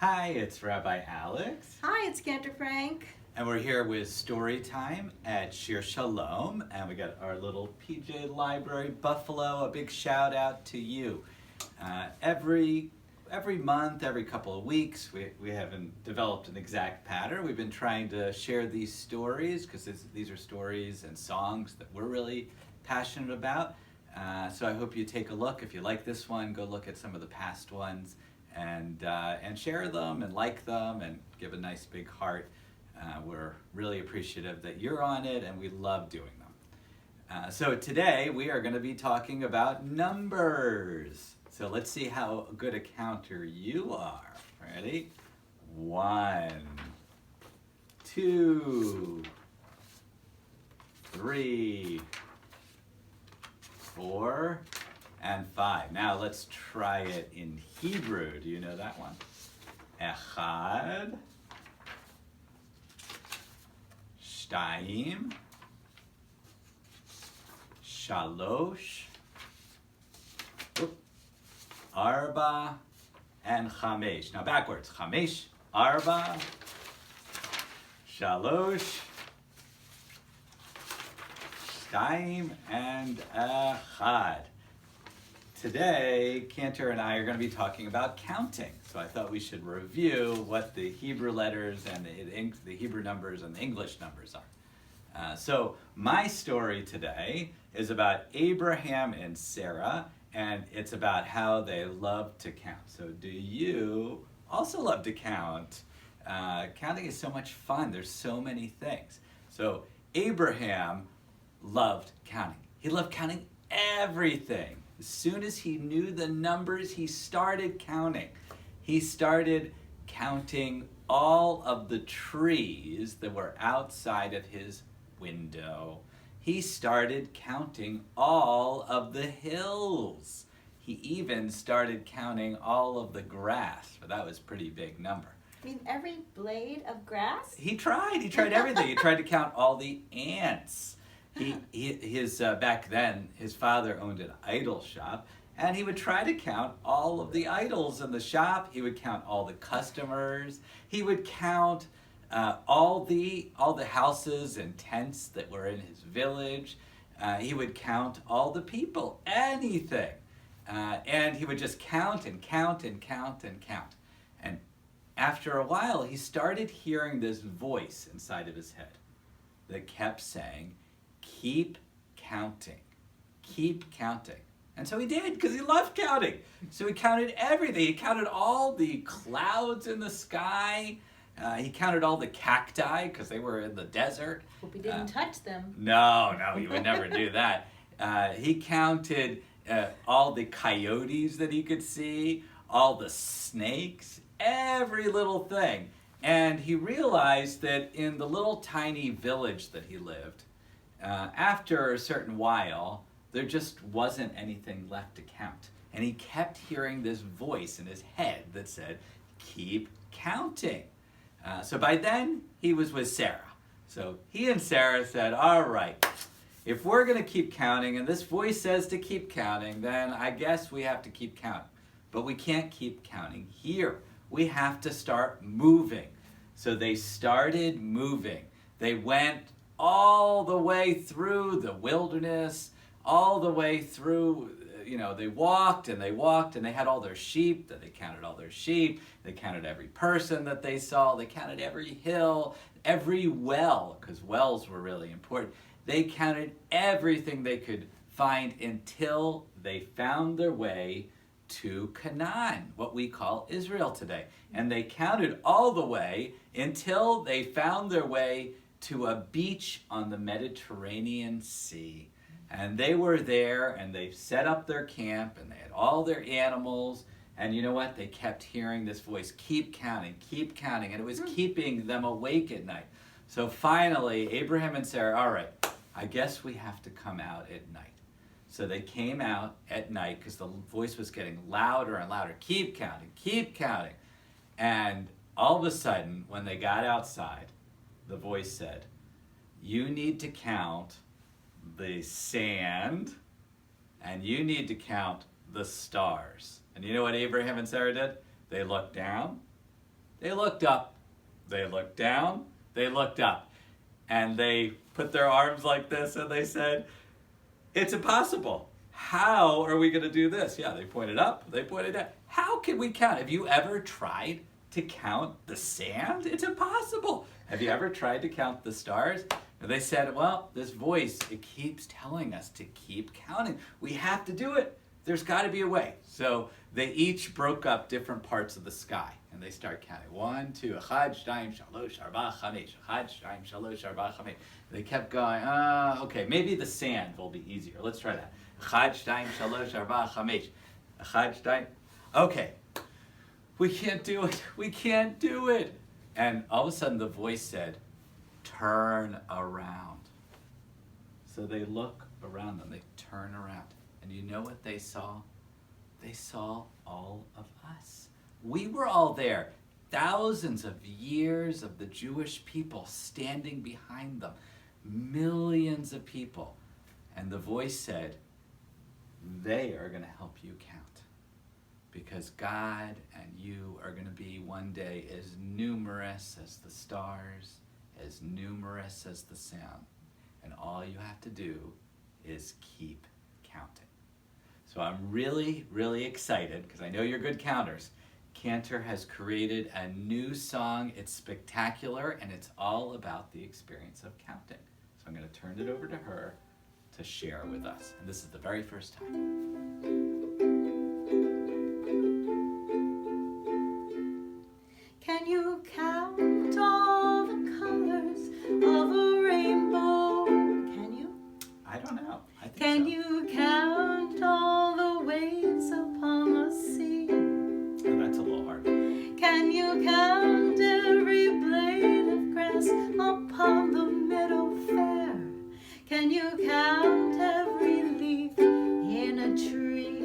Hi, it's Rabbi Alex. Hi, it's Cantor Frank. And we're here with Story Time at Shir Shalom. And we got our little PJ Library Buffalo. A big shout out to you. Every month, every couple of weeks, we haven't developed an exact pattern. We've been trying to share these stories because these are stories and songs that we're really passionate about. So I hope you take a look. If you like this one, go look at some of the past ones and share them and like them and give a nice big heart. We're really appreciative that you're on it, and we love doing them. So today we are going to be talking about numbers. So let's see how good a counter you are. Ready? 1, 2, 3, 4, and 5. Now let's try it in Hebrew. Do you know that one? Echad, Shtayim, Shalosh, Arba, and Chamesh. Now backwards. Chamesh, Arba, Shalosh, Shtayim, and Echad. Today, Cantor and I are going to be talking about counting. So I thought we should review what the Hebrew letters and the Hebrew numbers and the English numbers are. So my story today is about Abraham and Sarah, and it's about how they love to count. So do you also love to count? Counting is so much fun. There's so many things. So Abraham loved counting. He loved counting everything. As soon as he knew the numbers, he started counting. He started counting all of the trees that were outside of his window. He started counting all of the hills. He even started counting all of the grass, but that was a pretty big number. I mean, every blade of grass? He tried everything. He tried to count all the ants. Back then, his father owned an idol shop, and he would try to count all of the idols in the shop. He would count all the customers. He would count all the houses and tents that were in his village. He would count all the people, anything. And he would just count and count and count and count. And after a while, he started hearing this voice inside of his head that kept saying, "Keep counting, keep counting." And so he did, because he loved counting. So he counted everything. He counted all the clouds in the sky. He counted all the cacti, because they were in the desert. Hope he didn't touch them. No, he would never do that. He counted all the coyotes that he could see, all the snakes, every little thing. And he realized that in the little tiny village that he lived, after a certain while, there just wasn't anything left to count. And he kept hearing this voice in his head that said, "Keep counting." So by then, he was with Sarah. So he and Sarah said, "All right, if we're going to keep counting, and this voice says to keep counting, then I guess we have to keep counting. But we can't keep counting here. We have to start moving." So they started moving. They went all the way through the wilderness, all the way through, they walked and they walked, and they had all their sheep, that they counted all their sheep, they counted every person that they saw, they counted every hill, every well, because wells were really important. They counted everything they could find until they found their way to Canaan, what we call Israel today. And they counted all the way until they found their way to a beach on the Mediterranean Sea. And they were there, and they set up their camp, and they had all their animals. And you know what? They kept hearing this voice, keep counting, and it was keeping them awake at night. So finally, Abraham and Sarah, all right, I guess we have to come out at night. So they came out at night because the voice was getting louder and louder. Keep counting, keep counting. And all of a sudden, when they got outside, the voice said, "You need to count the sand, and you need to count the stars." And you know what Abraham and Sarah did? They looked down, They looked up, they looked down, they looked up, and they put their arms like this and they said, it's impossible. How are we going to do this? Yeah, they pointed up, they pointed down. How can we count? Have you ever tried to count the sand? It's impossible. Have you ever tried to count the stars? And they said, well, this voice, it keeps telling us to keep counting. We have to do it. There's got to be a way. So they each broke up different parts of the sky, and they start counting. 1, 2, 1, 2, 3, 4, 5, 1, 2, 3, 4, 5. They kept going. Okay, maybe the sand will be easier. Let's try that. 1, 2, 3, 4, 5. 1, 2, 3. Okay, we can't do it. We can't do it. And all of a sudden, the voice said, turn around. So they look around them. They turn around. And you know what they saw? They saw all of us. We were all there. Thousands of years of the Jewish people standing behind them. Millions of people. And the voice said, they are going to help you count. Because God and you are going to be one day as numerous as the stars, as numerous as the sound. And all you have to do is keep counting. So I'm really, really excited, because I know you're good counters. Cantor has created a new song. It's spectacular, and it's all about the experience of counting. So I'm going to turn it over to her to share with us. And this is the very first time. Can you count all the colors of a rainbow? Can you? I don't know. I think Can so. you count all the waves upon the sea? Oh, that's a little hard. Can you count every blade of grass upon the meadow fair? Can you count every leaf in a tree?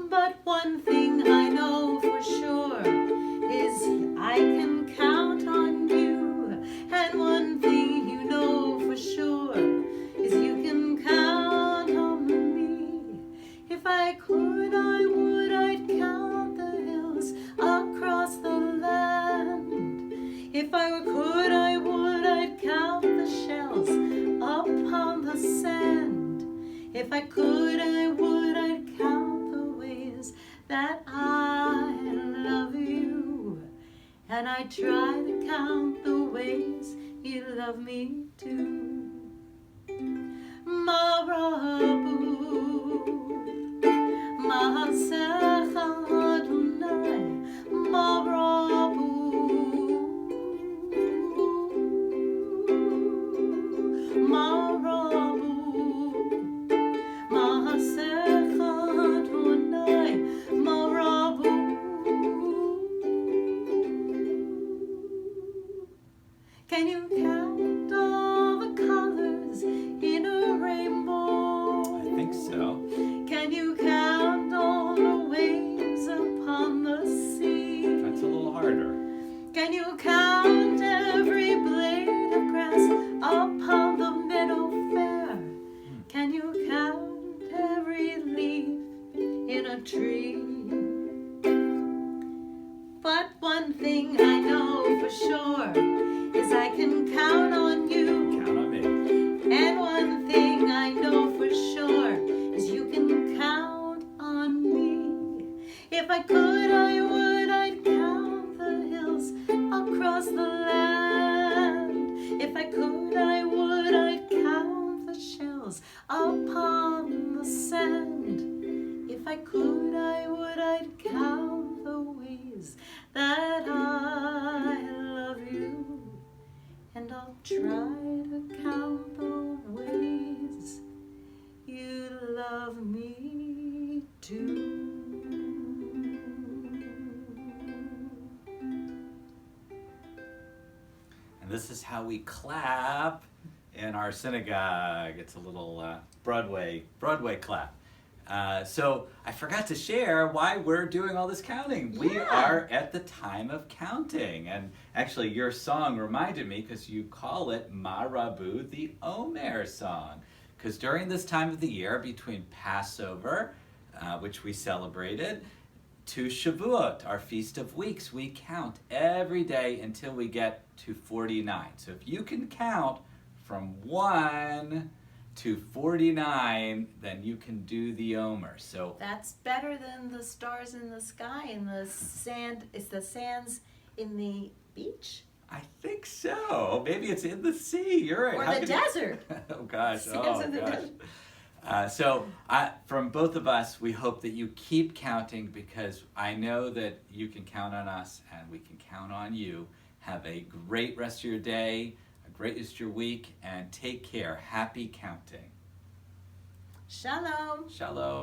But one thing I know for sure is I can count on you. And one thing you know for sure is you can count on me. If I could, I would, I'd count the hills across the land. If I could, I would, I'd count the shells upon the sand. If I could, I would, I'd count the ways that I love you. And I try to count the ways you love me too. Marabu, Mahasech Adonai, Marabu, Marabu, Mahasech Adonai, Marabu. Can you count all the colors in a rainbow? I think so. Can you count all the waves upon the sea? That's a little harder. Can you count every blade of grass upon the meadow fair? Can you count every leaf in a tree? But one thing I know for sure is I can count on you. Count on me. And one thing I know for sure is you can count on me. If I could, I would, I'd count the hills across the land. If I could, I would, I'd count the shells upon the sand. If I could, I would, I'd count the ways that I love you. And I'll try to count the ways you love me too. And this is how we clap in our synagogue. It's a little Broadway clap. So I forgot to share why we're doing all this counting. We Yeah. are at the time of counting. And actually your song reminded me, because you call it Marabu, the Omer song. Because during this time of the year, between Passover, which we celebrated, to Shavuot, our Feast of Weeks. We count every day until we get to 49. So if you can count from 1 to 49, then you can do the Omer. So That's better than the stars in the sky and the sand. Is the sands in the beach? I think so. Maybe it's in the sea. You're right. Or How the can you- desert. Oh gosh. Sands in the desert. From both of us, we hope that you keep counting, because I know that you can count on us and we can count on you. Have a great rest of your day, a great rest of your week, and take care. Happy counting. Shalom. Shalom.